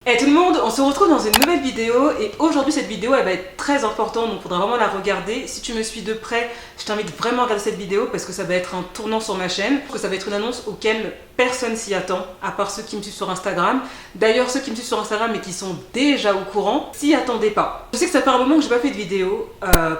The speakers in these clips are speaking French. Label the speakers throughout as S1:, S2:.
S1: Hey tout le monde, on se retrouve dans une nouvelle vidéo et aujourd'hui cette vidéo elle va être très importante donc il faudra vraiment la regarder. Si tu me suis de près, je t'invite vraiment à regarder cette vidéo parce que ça va être un tournant sur ma chaîne, que ça va être une annonce auquel personne s'y attend à part ceux qui me suivent sur Instagram. D'ailleurs ceux qui me suivent sur Instagram et qui sont déjà au courant s'y attendaient pas. Je sais que ça fait un moment que j'ai pas fait de vidéo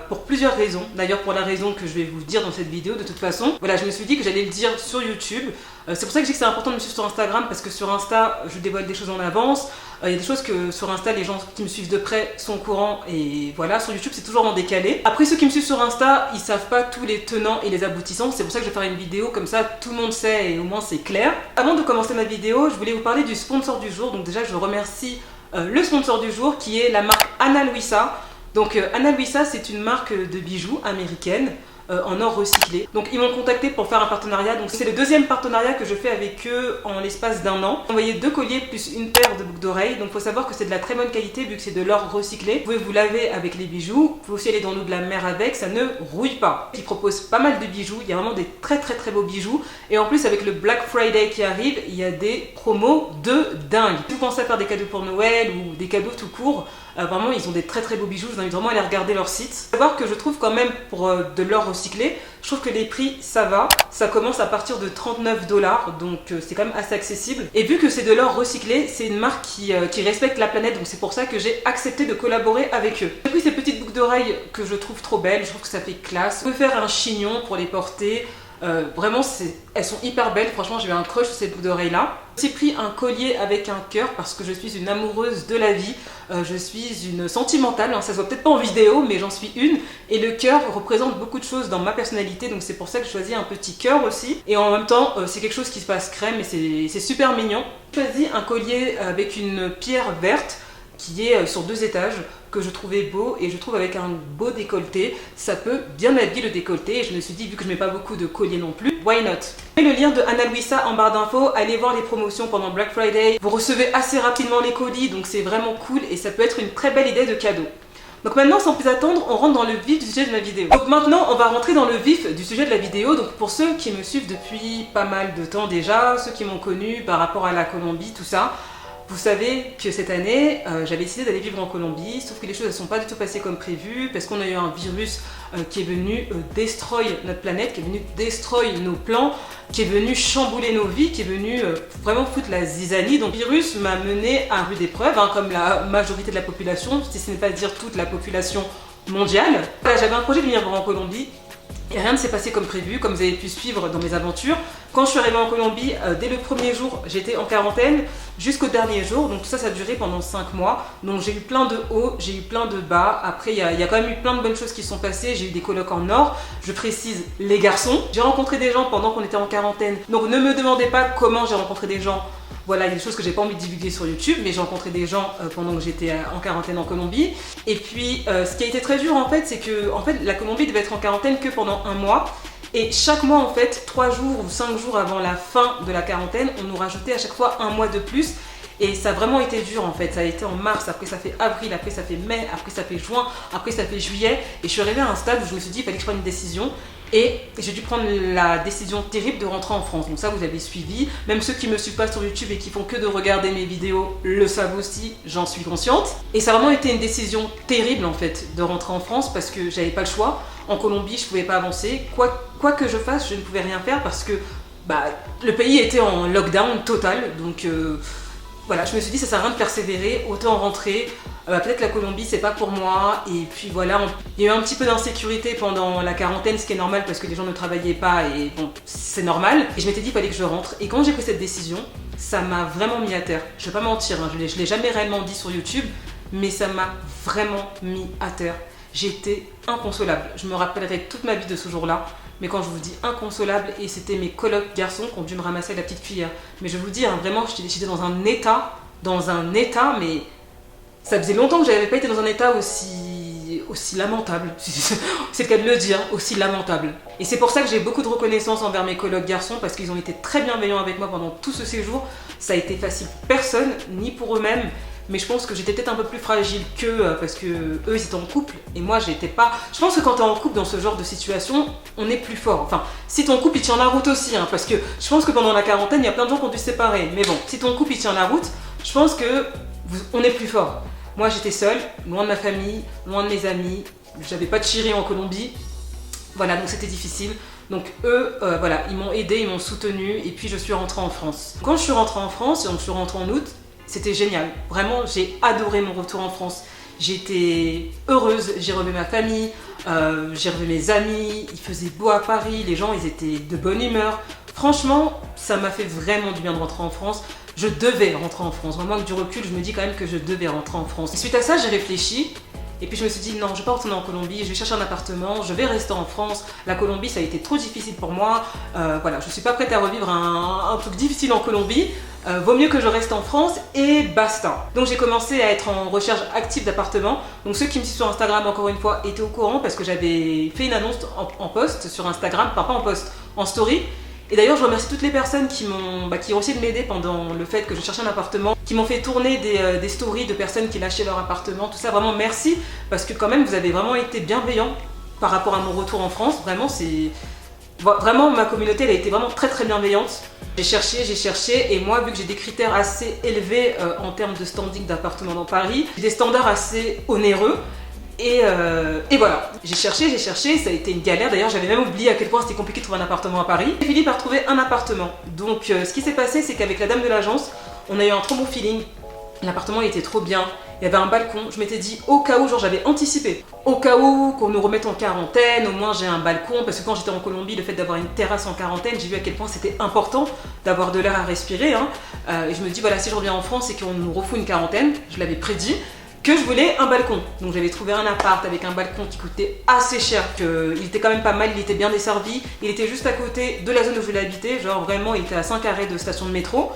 S1: pour plusieurs raisons. D'ailleurs pour la raison que je vais vous dire dans cette vidéo de toute façon. Voilà, je me suis dit que j'allais le dire sur YouTube. C'est pour ça que je dis que c'est important de me suivre sur Instagram parce que sur Insta je dévoile des choses en avance. Il y a des choses que sur Insta les gens qui me suivent de près sont au courant et voilà, sur YouTube c'est toujours en décalé. Après ceux qui me suivent sur Insta ils savent pas tous les tenants et les aboutissants, c'est pour ça que je vais faire une vidéo comme ça tout le monde sait et au moins c'est clair. Avant de commencer ma vidéo je voulais vous parler du sponsor du jour, donc déjà je remercie le sponsor du jour qui est la marque Ana Luisa. Donc Ana Luisa c'est une marque de bijoux américaine en or recyclé. Donc ils m'ont contacté pour faire un partenariat, donc c'est le deuxième partenariat que je fais avec eux en l'espace d'un an. J'ai envoyé 2 colliers plus une paire de boucles d'oreilles, donc il faut savoir que c'est de la très bonne qualité vu que c'est de l'or recyclé. Vous pouvez vous laver avec les bijoux, vous pouvez aussi aller dans l'eau de la mer avec, ça ne rouille pas. Ils proposent pas mal de bijoux, il y a vraiment des très beaux bijoux et en plus avec le Black Friday qui arrive, il y a des promos de dingue. Si vous pensez à faire des cadeaux pour Noël ou des cadeaux tout court, vraiment ils ont des très beaux bijoux, je vous invite vraiment à aller regarder leur site. Il faut savoir que je trouve quand même pour de l'or recyclé, je trouve que les prix ça va, ça commence à partir de 39 $, donc c'est quand même assez accessible. Et vu que c'est de l'or recyclé, c'est une marque qui respecte la planète, donc c'est pour ça que j'ai accepté de collaborer avec eux. J'ai pris ces petites boucles d'oreilles que je trouve trop belles, je trouve que ça fait classe. Vous pouvez faire un chignon pour les porter. Vraiment elles sont hyper belles, franchement j'ai eu un crush sur ces boucles d'oreilles là. J'ai pris un collier avec un cœur parce que je suis une amoureuse de la vie, je suis une sentimentale, hein, ça se voit peut-être pas en vidéo mais j'en suis une, et le cœur représente beaucoup de choses dans ma personnalité, donc c'est pour ça que je choisis un petit cœur aussi, et en même temps c'est quelque chose qui se passe crème et c'est super mignon. J'ai choisi un collier avec une pierre verte qui est sur 2 étages, que je trouvais beau, et je trouve avec un beau décolleté, ça peut bien habiller le décolleté, et je me suis dit, vu que je mets pas beaucoup de colliers non plus, why not? Et le lien de Ana Luisa en barre d'infos, allez voir les promotions pendant Black Friday, vous recevez assez rapidement les colis, donc c'est vraiment cool, et ça peut être une très belle idée de cadeau. Donc maintenant, sans plus attendre, on rentre dans le vif du sujet de ma vidéo. Donc maintenant, on va rentrer dans le vif du sujet de la vidéo. Donc pour ceux qui me suivent depuis pas mal de temps déjà, ceux qui m'ont connu par rapport à la Colombie, tout ça, vous savez que cette année, j'avais décidé d'aller vivre en Colombie, sauf que les choses ne sont pas du tout passées comme prévu, parce qu'on a eu un virus qui est venu destroy notre planète, qui est venu destroy nos plans, qui est venu chambouler nos vies, qui est venu vraiment foutre la zizanie. Donc le virus m'a mené à rude épreuve, hein, comme la majorité de la population, si ce n'est pas dire toute la population mondiale. Voilà, j'avais un projet de venir en Colombie, et rien ne s'est passé comme prévu, comme vous avez pu suivre dans mes aventures. Quand je suis arrivée en Colombie, dès le premier jour, j'étais en quarantaine jusqu'au dernier jour. Donc tout ça, ça a duré pendant 5 mois. Donc j'ai eu plein de hauts, j'ai eu plein de bas. Après, il y a quand même eu plein de bonnes choses qui sont passées. J'ai eu des colocs en or. Je précise, les garçons. J'ai rencontré des gens pendant qu'on était en quarantaine. Donc ne me demandez pas comment j'ai rencontré des gens. Voilà, il y a des choses que j'ai pas envie de divulguer sur YouTube, mais j'ai rencontré des gens pendant que j'étais en quarantaine en Colombie. Et puis, ce qui a été très dur en fait, c'est que la Colombie devait être en quarantaine que pendant 1 mois. Et chaque mois en fait, 3 jours ou 5 jours avant la fin de la quarantaine, on nous rajoutait à chaque fois 1 mois de plus. Et ça a vraiment été dur en fait, ça a été en mars, après ça fait avril, après ça fait mai, après ça fait juin, après ça fait juillet. Et je suis arrivée à un stade où je me suis dit, il fallait que je prenne une décision. Et j'ai dû prendre la décision terrible de rentrer en France. Donc ça vous avez suivi, même ceux qui me suivent pas sur YouTube et qui font que de regarder mes vidéos le savent aussi, j'en suis consciente. Et ça a vraiment été une décision terrible en fait de rentrer en France parce que j'avais pas le choix. En Colombie je pouvais pas avancer, quoi que je fasse je ne pouvais rien faire parce que le pays était en lockdown total. Donc voilà, je me suis dit ça sert à rien de persévérer, autant rentrer. Peut-être la Colombie c'est pas pour moi, et puis voilà, il y a eu un petit peu d'insécurité pendant la quarantaine, ce qui est normal parce que les gens ne travaillaient pas et bon, c'est normal. Et je m'étais dit il fallait que je rentre, et quand j'ai pris cette décision, ça m'a vraiment mis à terre. Je vais pas mentir, hein, je l'ai jamais réellement dit sur YouTube, mais ça m'a vraiment mis à terre. J'étais inconsolable, je me rappellerai toute ma vie de ce jour-là. Mais quand je vous dis inconsolable, et c'était mes colocs garçons qui ont dû me ramasser la petite cuillère. Mais je vous dis, hein, vraiment, j'étais dans un état, mais ça faisait longtemps que j'avais pas été dans un état aussi lamentable. C'est le cas de le dire, aussi lamentable. Et c'est pour ça que j'ai beaucoup de reconnaissance envers mes colocs garçons, parce qu'ils ont été très bienveillants avec moi pendant tout ce séjour. Ça a été facile pour personne, ni pour eux-mêmes. Mais je pense que j'étais peut-être un peu plus fragile qu'eux parce que eux ils étaient en couple et moi j'étais pas. Je pense que quand t'es en couple dans ce genre de situation, on est plus fort. Enfin, si ton couple il tient la route aussi, hein, parce que je pense que pendant la quarantaine il y a plein de gens qui ont dû se séparer. Mais bon, si ton couple il tient la route, je pense que on est plus fort. Moi j'étais seule, loin de ma famille, loin de mes amis, j'avais pas de chéri en Colombie, voilà, donc c'était difficile. Donc eux, voilà, ils m'ont aidé, ils m'ont soutenu et puis je suis rentrée en France. Quand je suis rentrée en France, donc je suis rentrée en août, c'était génial. Vraiment, j'ai adoré mon retour en France. J'étais heureuse, j'ai revu ma famille, j'ai revu mes amis, il faisait beau à Paris, les gens ils étaient de bonne humeur. Franchement, ça m'a fait vraiment du bien de rentrer en France. Je devais rentrer en France. Vraiment, avec du recul, je me dis quand même que je devais rentrer en France. Et suite à ça, j'ai réfléchi. Et puis je me suis dit non, je vais pas retourner en Colombie, je vais chercher un appartement, je vais rester en France. La Colombie, ça a été trop difficile pour moi. Voilà, je suis pas prête à revivre un truc difficile en Colombie. Vaut mieux que je reste en France et basta. Donc j'ai commencé à être en recherche active d'appartements. Donc ceux qui me suivent sur Instagram, encore une fois, étaient au courant parce que j'avais fait une annonce en post sur Instagram, enfin pas en post, en story. Et d'ailleurs, je remercie toutes les personnes qui ont essayé de m'aider pendant le fait que je cherchais un appartement, qui m'ont fait tourner des stories de personnes qui lâchaient leur appartement, tout ça. Vraiment, merci, parce que quand même, vous avez vraiment été bienveillants par rapport à mon retour en France. Vraiment, ma communauté, elle a été vraiment très très bienveillante. J'ai cherché, et moi, vu que j'ai des critères assez élevés en termes de standing d'appartement dans Paris, j'ai des standards assez onéreux. Et voilà, j'ai cherché, ça a été une galère. D'ailleurs, j'avais même oublié à quel point c'était compliqué de trouver un appartement à Paris. J'ai fini par trouver un appartement. Donc, ce qui s'est passé, c'est qu'avec la dame de l'agence, on a eu un trop bon feeling. L'appartement, il était trop bien. Il y avait un balcon. Je m'étais dit, au cas où, genre j'avais anticipé, au cas où qu'on nous remette en quarantaine, au moins j'ai un balcon. Parce que quand j'étais en Colombie, le fait d'avoir une terrasse en quarantaine, j'ai vu à quel point c'était important d'avoir de l'air à respirer. Et je me dis, voilà, si je reviens en France et qu'on nous refout une quarantaine, je l'avais prédit, que je voulais un balcon. Donc j'avais trouvé un appart avec un balcon qui coûtait assez cher, il était quand même pas mal, il était bien desservi, il était juste à côté de la zone où je voulais habiter, genre vraiment il était à 5 arrêts de station de métro.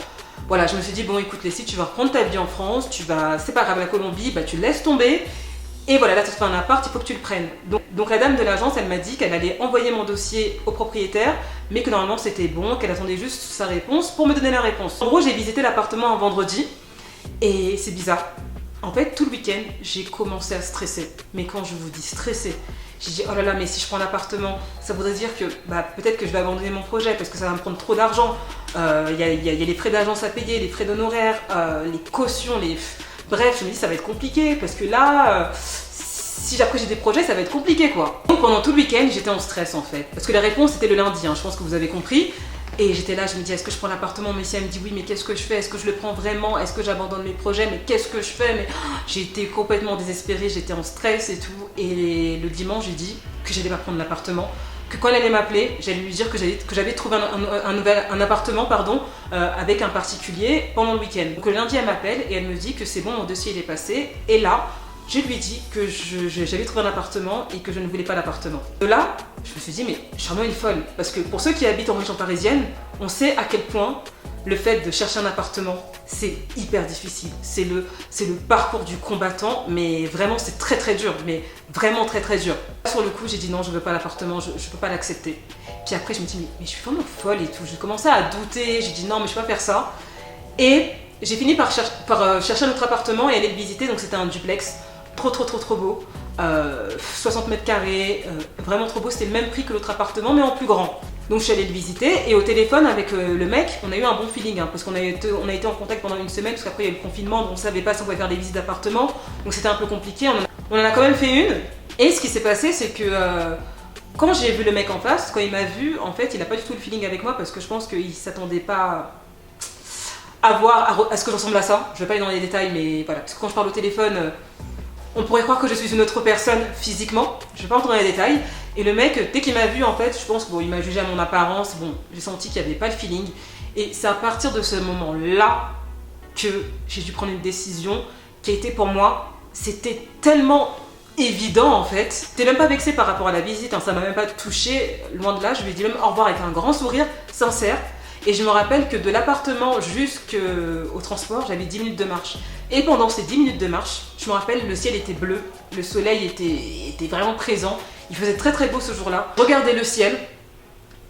S1: Voilà, je me suis dit bon écoute Leslie, tu vas reprendre ta vie en France, c'est pas grave, la Colombie, tu laisses tomber, et voilà, là tu te fais un appart, il faut que tu le prennes. Donc la dame de l'agence, elle m'a dit qu'elle allait envoyer mon dossier au propriétaire, mais que normalement c'était bon, qu'elle attendait juste sa réponse pour me donner la réponse. En gros, j'ai visité l'appartement un vendredi, et c'est bizarre. En fait, tout le week-end, j'ai commencé à stresser. Mais quand je vous dis stresser, j'ai dit oh là là, mais si je prends l'appartement, ça voudrait dire que peut-être que je vais abandonner mon projet parce que ça va me prendre trop d'argent. Il y a les frais d'agence à payer, les frais d'honoraires, les cautions, bref, je me dis ça va être compliqué parce que là, si après j'ai des projets, ça va être compliqué quoi. Donc pendant tout le week-end, j'étais en stress en fait. Parce que la réponse était le lundi, je pense que vous avez compris. Et j'étais là, je me dis, est-ce que je prends l'appartement? Mais si elle me dit oui, mais qu'est-ce que je fais? Est-ce que je le prends vraiment? Est-ce que j'abandonne mes projets? Mais qu'est-ce que je fais? Mais j'ai été complètement désespérée, j'étais en stress et tout. Et le dimanche, j'ai dit que j'allais pas prendre l'appartement. Que quand elle allait m'appeler, j'allais lui dire que j'avais trouvé un appartement avec un particulier pendant le week-end. Donc le lundi, elle m'appelle et elle me dit que c'est bon, mon dossier il est passé. Et là, je lui ai dit que j'avais trouvé un appartement et que je ne voulais pas l'appartement. De là, je me suis dit, mais je suis vraiment une folle. Parce que pour ceux qui habitent en région parisienne, on sait à quel point le fait de chercher un appartement, c'est hyper difficile. C'est le parcours du combattant, mais vraiment, c'est très très dur. Mais vraiment très très dur. Sur le coup, j'ai dit non, je ne veux pas l'appartement, je ne peux pas l'accepter. Puis après, je me dis, mais je suis vraiment folle et tout. J'ai commencé à douter, j'ai dit non, mais je ne peux pas faire ça. Et j'ai fini par chercher un autre appartement et aller le visiter, donc c'était un duplex. Trop beau, 60 mètres carrés, vraiment trop beau, c'était le même prix que l'autre appartement mais en plus grand. Donc je suis allée le visiter et au téléphone avec le mec, on a eu un bon feeling parce qu'on a été en contact pendant une semaine parce qu'après il y a eu le confinement, donc on ne savait pas si on pouvait faire des visites d'appartement, donc c'était un peu compliqué, on en a quand même fait une. Et ce qui s'est passé c'est que quand j'ai vu le mec en face, quand il m'a vu, en fait il n'a pas du tout le feeling avec moi parce que je pense qu'il ne s'attendait pas à ce que je ressemble à ça. Je ne vais pas aller dans les détails mais voilà, parce que quand je parle au téléphone, on pourrait croire que je suis une autre personne physiquement, je vais pas entrer dans les détails. Et le mec, dès qu'il m'a vu, en fait, je pense qu'il m'a jugé à mon apparence, j'ai senti qu'il n'y avait pas le feeling. Et c'est à partir de ce moment-là que j'ai dû prendre une décision qui a été pour moi, c'était tellement évident en fait. J'étais même pas vexée par rapport à la visite, ça m'a même pas touchée, loin de là, je lui ai dit même au revoir avec un grand sourire sincère. Et je me rappelle que de l'appartement jusqu'au transport, j'avais 10 minutes de marche. Et pendant ces 10 minutes de marche, je me rappelle, le ciel était bleu, le soleil était vraiment présent. Il faisait très très beau ce jour-là. Regardez le ciel.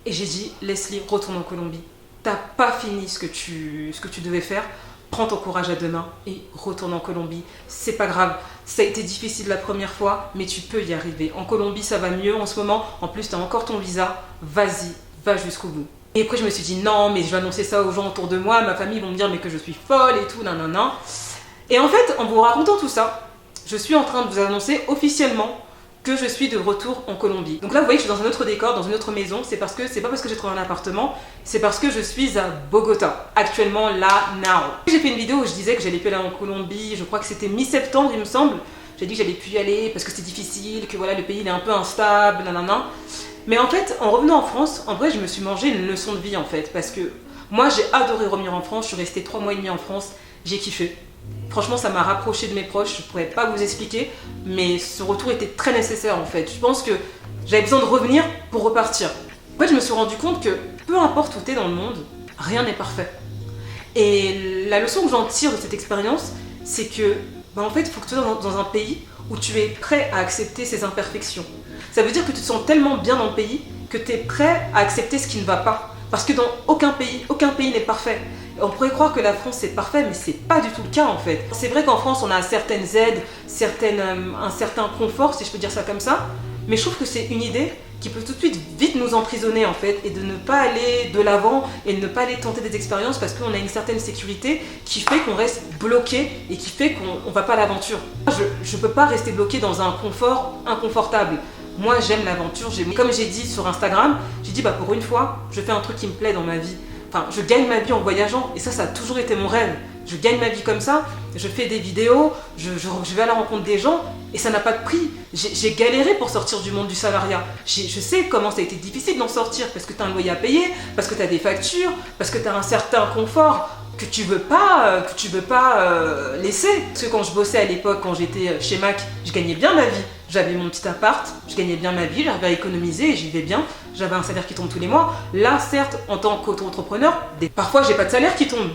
S1: Et j'ai dit, Leslie, retourne en Colombie. T'as pas fini ce que tu devais faire. Prends ton courage à deux mains et retourne en Colombie. C'est pas grave. Ça a été difficile la première fois, mais tu peux y arriver. En Colombie, ça va mieux en ce moment. En plus, t'as encore ton visa. Vas-y, va jusqu'au bout. Et après je me suis dit non mais je vais annoncer ça aux gens autour de moi, ma famille vont me dire mais que je suis folle et tout, non. Et en fait, en vous racontant tout ça, je suis en train de vous annoncer officiellement que je suis de retour en Colombie. Donc là, vous voyez que je suis dans un autre décor, dans une autre maison. C'est pas parce que j'ai trouvé un appartement, c'est parce que je suis à Bogota, actuellement là, now. J'ai fait une vidéo où je disais que j'allais plus aller en Colombie, je crois que c'était mi-septembre, il me semble. J'ai dit que j'allais plus y aller parce que c'était difficile, que voilà, le pays il est un peu instable, nanana. Mais en fait, en revenant en France, en vrai, je me suis mangé une leçon de vie en fait, parce que moi, j'ai adoré revenir en France. Je suis restée 3 mois et demi en France, j'ai kiffé. Franchement, ça m'a rapproché de mes proches, je pourrais pas vous expliquer, mais ce retour était très nécessaire en fait. Je pense que j'avais besoin de revenir pour repartir. En fait, je me suis rendu compte que peu importe où tu es dans le monde, rien n'est parfait. Et la leçon que j'en tire de cette expérience, c'est que en fait, il faut que tu sois dans un pays où tu es prêt à accepter ses imperfections. Ça veut dire que tu te sens tellement bien dans le pays que tu es prêt à accepter ce qui ne va pas. Parce que dans aucun pays n'est parfait. On pourrait croire que la France c'est parfait, mais c'est pas du tout le cas en fait. C'est vrai qu'en France on a certaines aides, un certain confort, si je peux dire ça comme ça, mais je trouve que c'est une idée qui peut tout de suite vite nous emprisonner en fait, et de ne pas aller de l'avant et de ne pas aller tenter des expériences parce qu'on a une certaine sécurité qui fait qu'on reste bloqué et qui fait qu'on va pas à l'aventure. Je peux pas rester bloqué dans un confort inconfortable. Moi j'aime l'aventure, comme j'ai dit sur Instagram, j'ai dit pour une fois, je fais un truc qui me plaît dans ma vie. Enfin, je gagne ma vie en voyageant et ça a toujours été mon rêve. Je gagne ma vie comme ça, je fais des vidéos, je vais à la rencontre des gens et ça n'a pas de prix. J'ai galéré pour sortir du monde du salariat. Je sais comment ça a été difficile d'en sortir parce que tu as un loyer à payer, parce que tu as des factures, parce que tu as un certain confort que tu veux pas laisser. Parce que quand je bossais à l'époque, quand j'étais chez Mac, je gagnais bien ma vie. J'avais mon petit appart, je gagnais bien ma vie, j'arrivais à économiser et j'y vais bien. J'avais un salaire qui tombe tous les mois. Là, certes, en tant qu'auto-entrepreneur, parfois j'ai pas de salaire qui tombe.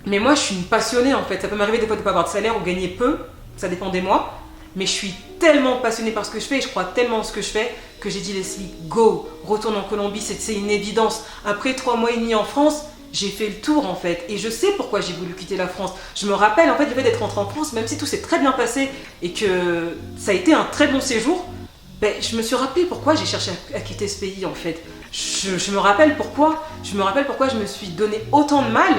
S1: Mais moi, je suis une passionnée en fait. Ça peut m'arriver des fois de ne pas avoir de salaire ou gagner peu, ça dépend des mois. Mais je suis tellement passionnée par ce que je fais et je crois tellement en ce que je fais que j'ai dit Leslie, go, retourne en Colombie, c'est une évidence. Après 3 mois et demi en France, j'ai fait le tour en fait et je sais pourquoi j'ai voulu quitter la France. Je me rappelle en fait le fait d'être rentrée en France, même si tout s'est très bien passé et que ça a été un très bon séjour, je me suis rappelé pourquoi j'ai cherché à quitter ce pays en fait. Je me rappelle pourquoi je me suis donné autant de mal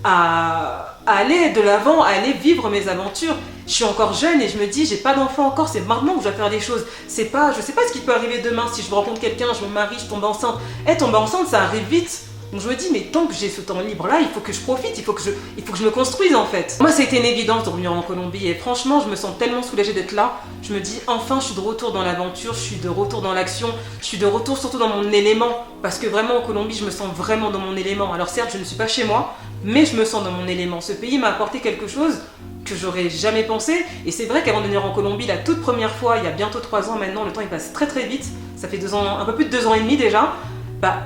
S1: à aller de l'avant, à aller vivre mes aventures. Je suis encore jeune et je me dis j'ai pas d'enfant encore, c'est maintenant que je dois faire des choses. Je sais pas ce qui peut arriver demain, si je rencontre quelqu'un, je me marie, je tombe enceinte. Tomber enceinte ça arrive vite. Donc je me dis, mais tant que j'ai ce temps libre là, il faut que je profite, il faut que je me construise en fait. Moi, ça a été une évidence de revenir en Colombie et franchement, je me sens tellement soulagée d'être là. Je me dis, enfin, je suis de retour dans l'aventure, je suis de retour dans l'action, je suis de retour surtout dans mon élément. Parce que vraiment, en Colombie, je me sens vraiment dans mon élément. Alors certes, je ne suis pas chez moi, mais je me sens dans mon élément. Ce pays m'a apporté quelque chose que j'aurais jamais pensé. Et c'est vrai qu'avant de venir en Colombie, la toute première fois, il y a bientôt 3 ans maintenant, le temps il passe très très vite. Ça fait 2 ans, un peu plus de 2 ans et demi déjà.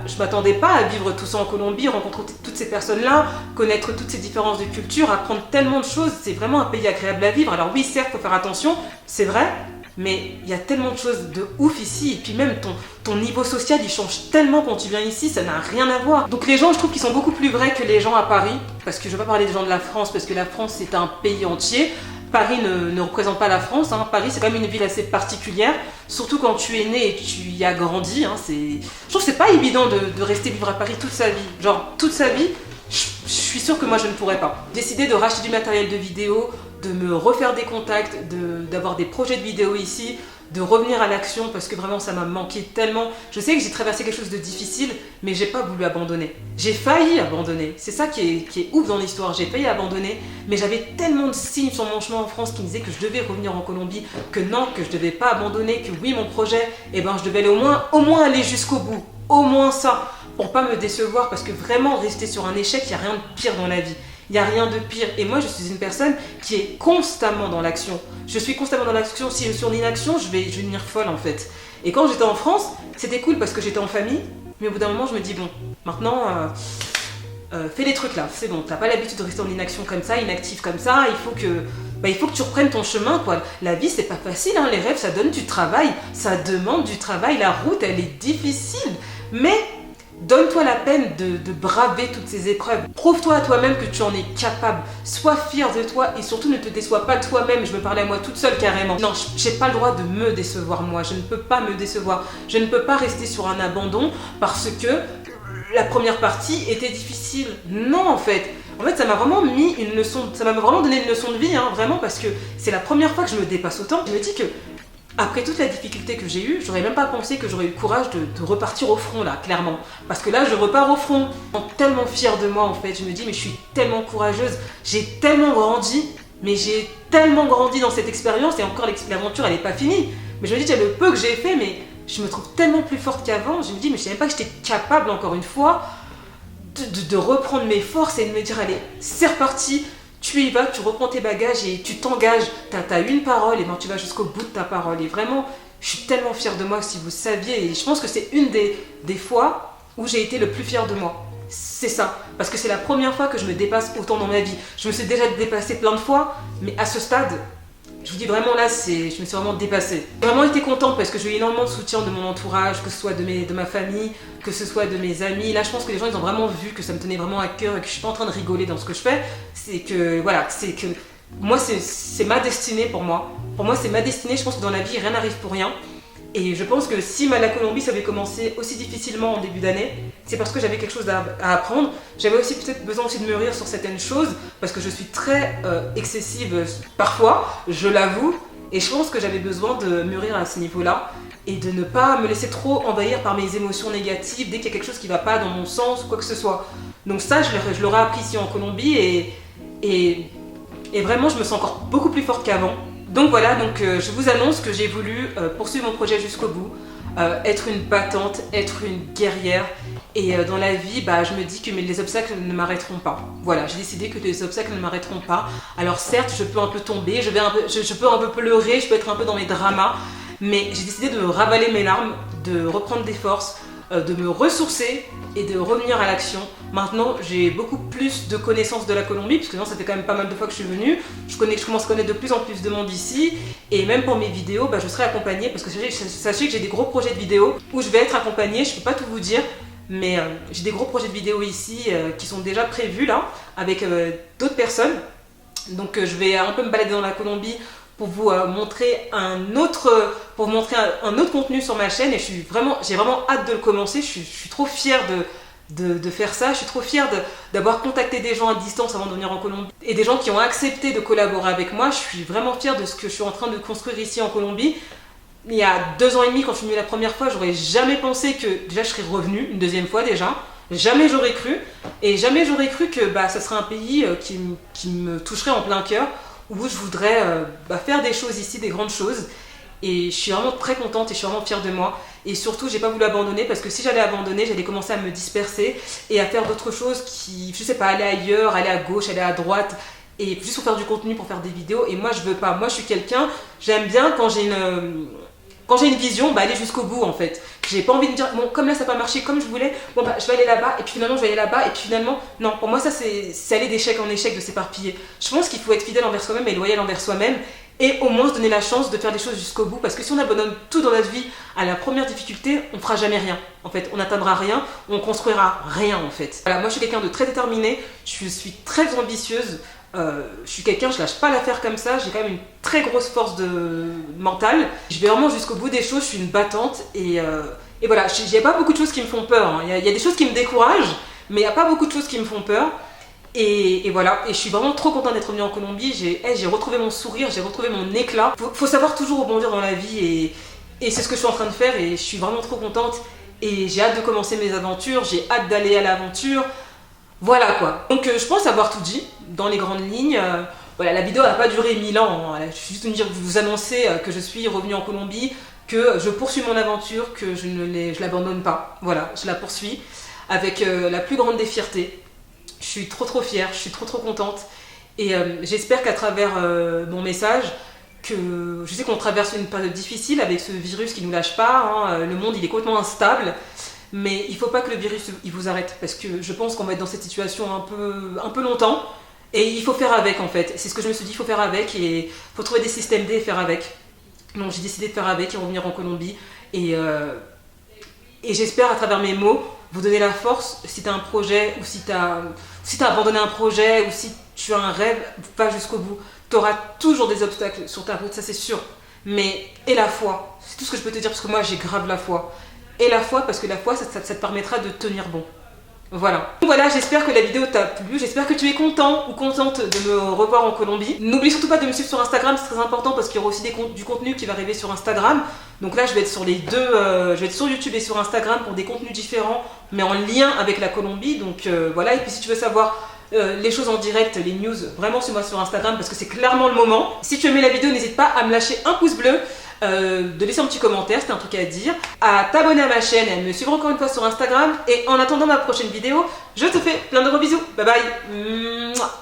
S1: Je m'attendais pas à vivre tout ça en Colombie, rencontrer toutes ces personnes-là, connaître toutes ces différences de culture, apprendre tellement de choses. C'est vraiment un pays agréable à vivre. Alors oui, certes, faut faire attention, c'est vrai, mais il y a tellement de choses de ouf ici. Et puis même ton niveau social, il change tellement quand tu viens ici, ça n'a rien à voir. Donc les gens, je trouve qu'ils sont beaucoup plus vrais que les gens à Paris, parce que je ne veux pas parler des gens de la France, parce que la France, c'est un pays entier. Paris ne représente pas la France, hein. Paris c'est quand même une ville assez particulière, surtout quand tu es né et tu y as grandi, hein. Je trouve que c'est pas évident de rester vivre à Paris toute sa vie, genre toute sa vie, je suis sûre que moi je ne pourrais pas. J'ai décidé de racheter du matériel de vidéo, de me refaire des contacts, d'avoir des projets de vidéo ici, de revenir à l'action parce que vraiment ça m'a manqué tellement. Je sais que j'ai traversé quelque chose de difficile, mais j'ai pas voulu abandonner. J'ai failli abandonner. C'est ça qui est ouf dans l'histoire. J'ai failli abandonner, mais j'avais tellement de signes sur mon chemin en France qui me disaient que je devais revenir en Colombie, que non, que je devais pas abandonner, que oui mon projet, je devais aller au moins aller jusqu'au bout. Au moins ça, pour pas me décevoir parce que vraiment rester sur un échec, il n'y a rien de pire dans la vie. Il n'y a rien de pire. Et moi, je suis une personne qui est constamment dans l'action. Je suis constamment dans l'action. Si je suis en inaction, je vais devenir folle en fait. Et quand j'étais en France, c'était cool parce que j'étais en famille. Mais au bout d'un moment, je me dis, bon, maintenant, fais les trucs là. C'est bon, t'as pas l'habitude de rester en inaction comme ça, inactif comme ça. Il faut que tu reprennes ton chemin, quoi. La vie, c'est pas facile, hein. Les rêves, ça donne du travail. Ça demande du travail. La route, elle est difficile. Mais donne-toi la peine de braver toutes ces épreuves. Prouve-toi à toi-même que tu en es capable. Sois fier de toi et surtout ne te déçois pas toi-même. Je me parlais à moi toute seule carrément. Non, j'ai pas le droit de me décevoir moi. Je ne peux pas me décevoir. Je ne peux pas rester sur un abandon parce que la première partie était difficile. Non, en fait. En fait, ça m'a vraiment mis une leçon, ça m'a vraiment donné une leçon de vie, hein, vraiment, parce que c'est la première fois que je me dépasse autant. Je me dis que, après toute la difficulté que j'ai eue, j'aurais même pas pensé que j'aurais eu le courage de repartir au front, là, clairement. Parce que là, je repars au front, tellement fière de moi, en fait. Je me dis, mais je suis tellement courageuse, j'ai tellement grandi, mais j'ai tellement grandi dans cette expérience, et encore, l'aventure, elle est pas finie. Mais je me dis, il y a le peu que j'ai fait, mais je me trouve tellement plus forte qu'avant. Je me dis, mais je savais même pas que j'étais capable, encore une fois, de reprendre mes forces et de me dire, allez, c'est reparti, tu y vas, tu reprends tes bagages et tu t'engages. T'as une parole, et ben tu vas jusqu'au bout de ta parole. Et vraiment, je suis tellement fière de moi, si vous saviez. Et je pense que c'est une des fois où j'ai été le plus fière de moi. C'est ça. Parce que c'est la première fois que je me dépasse autant dans ma vie. Je me suis déjà dépassée plein de fois, mais à ce stade, je vous dis vraiment là, je me suis vraiment dépassée. J'ai vraiment été contente parce que j'ai eu énormément de soutien de mon entourage, que ce soit de ma famille, que ce soit de mes amis. Là, je pense que les gens, ils ont vraiment vu que ça me tenait vraiment à cœur et que je suis pas en train de rigoler dans ce que je fais. C'est que, voilà, c'est que moi, c'est ma destinée pour moi. Pour moi, c'est ma destinée. Je pense que dans la vie, rien n'arrive pour rien. Et je pense que si la Colombie, ça avait commencé aussi difficilement en début d'année, c'est parce que j'avais quelque chose à apprendre. J'avais aussi peut-être besoin aussi de mûrir sur certaines choses, parce que je suis très excessive parfois, je l'avoue. Et je pense que j'avais besoin de mûrir à ce niveau-là et de ne pas me laisser trop envahir par mes émotions négatives dès qu'il y a quelque chose qui ne va pas dans mon sens ou quoi que ce soit. Donc ça, je l'aurais appris ici en Colombie et vraiment, je me sens encore beaucoup plus forte qu'avant. Donc voilà, je vous annonce que j'ai voulu poursuivre mon projet jusqu'au bout, être une battante, être une guerrière. Et dans la vie, je me dis que les obstacles ne m'arrêteront pas. Voilà, j'ai décidé que les obstacles ne m'arrêteront pas. Alors certes, je peux un peu tomber, je peux un peu pleurer, je peux être un peu dans mes dramas, mais j'ai décidé de ravaler mes larmes, de reprendre des forces, de me ressourcer et de revenir à l'action. Maintenant, j'ai beaucoup plus de connaissances de la Colombie, puisque non, ça fait quand même pas mal de fois que je suis venue. Je commence à connaître de plus en plus de monde ici, et même pour mes vidéos, je serai accompagnée, parce que sachez que j'ai des gros projets de vidéos où je vais être accompagnée, je peux pas tout vous dire, mais j'ai des gros projets de vidéos ici qui sont déjà prévus là, avec d'autres personnes. Donc je vais un peu me balader dans la Colombie pour vous montrer un autre contenu sur ma chaîne, et j'ai vraiment hâte de le commencer. Je suis trop fière de faire ça. Je suis trop fière d'avoir contacté des gens à distance avant de venir en Colombie et des gens qui ont accepté de collaborer avec moi. Je suis vraiment fière de ce que je suis en train de construire ici en Colombie. Il y a 2 ans et demi, quand je suis venue la première fois, j'aurais jamais pensé que déjà je serais revenue une deuxième fois déjà. Jamais j'aurais cru. Et jamais j'aurais cru que ça serait un pays qui me toucherait en plein cœur, où je voudrais faire des choses ici, des grandes choses. Et je suis vraiment très contente et je suis vraiment fière de moi. Et surtout, j'ai pas voulu abandonner, parce que si j'allais abandonner, j'allais commencer à me disperser et à faire d'autres choses qui, je sais pas, aller ailleurs, aller à gauche, aller à droite, et juste pour faire du contenu, pour faire des vidéos. Et moi, je veux pas. Moi, je suis quelqu'un, j'aime bien quand j'ai une vision, aller jusqu'au bout en fait. J'ai pas envie de dire, bon, comme là ça n'a pas marché comme je voulais, je vais aller là-bas, et puis finalement je vais aller là-bas, et puis finalement, non, pour moi ça c'est aller d'échec en échec, de s'éparpiller. Je pense qu'il faut être fidèle envers soi-même et loyal envers soi-même, et au moins se donner la chance de faire des choses jusqu'au bout, parce que si on abandonne tout dans notre vie à la première difficulté, on fera jamais rien. En fait, on n'atteindra rien, on construira rien en fait. Voilà, moi je suis quelqu'un de très déterminé, je suis très ambitieuse. Je suis quelqu'un, je lâche pas l'affaire comme ça, j'ai quand même une très grosse force mentale. Je vais vraiment jusqu'au bout des choses, je suis une battante et voilà, il n'y a pas beaucoup de choses qui me font peur. Hein. Il y a des choses qui me découragent, mais il n'y a pas beaucoup de choses qui me font peur. Et voilà, et je suis vraiment trop contente d'être venue en Colombie. J'ai retrouvé mon sourire, j'ai retrouvé mon éclat. Faut savoir toujours rebondir dans la vie et c'est ce que je suis en train de faire et je suis vraiment trop contente. Et j'ai hâte de commencer mes aventures, j'ai hâte d'aller à l'aventure. Voilà quoi. Donc je pense avoir tout dit dans les grandes lignes. Voilà, la vidéo n'a pas duré 1000 ans. Hein. Je suis juste vous annoncer que je suis revenue en Colombie, que je poursuis mon aventure, que je l'abandonne pas. Voilà, je la poursuis avec la plus grande des fiertés. Je suis trop fière, je suis trop contente. Et j'espère qu'à travers mon message, que je sais qu'on traverse une période difficile avec ce virus qui nous lâche pas. Hein. Le monde il est complètement instable. Mais il ne faut pas que le virus il vous arrête, parce que je pense qu'on va être dans cette situation un peu longtemps, et il faut faire avec en fait. C'est ce que je me suis dit, il faut faire avec, et il faut trouver des systèmes D et faire avec. Donc j'ai décidé de faire avec et revenir en Colombie, et j'espère à travers mes mots vous donner la force. Si tu as un projet, ou si tu as abandonné un projet, ou si tu as un rêve, va jusqu'au bout. Tu auras toujours des obstacles sur ta route, ça c'est sûr. Mais, et la foi, c'est tout ce que je peux te dire, parce que moi j'ai grave la foi. Et la foi, parce que la foi, ça te permettra de tenir bon. Voilà. Voilà, j'espère que la vidéo t'a plu, j'espère que tu es content ou contente de me revoir en Colombie. N'oublie surtout pas de me suivre sur Instagram, c'est très important parce qu'il y aura aussi du contenu qui va arriver sur Instagram. Donc là, je vais être sur les deux, je vais être sur YouTube et sur Instagram pour des contenus différents, mais en lien avec la Colombie. Donc voilà, et puis si tu veux savoir les choses en direct, les news, vraiment suis-moi sur Instagram parce que c'est clairement le moment. Si tu as aimé la vidéo, n'hésite pas à me lâcher un pouce bleu, de laisser un petit commentaire, c'était un truc à dire, à t'abonner à ma chaîne et à me suivre encore une fois sur Instagram. Et en attendant ma prochaine vidéo, je te fais plein de gros bisous. Bye bye.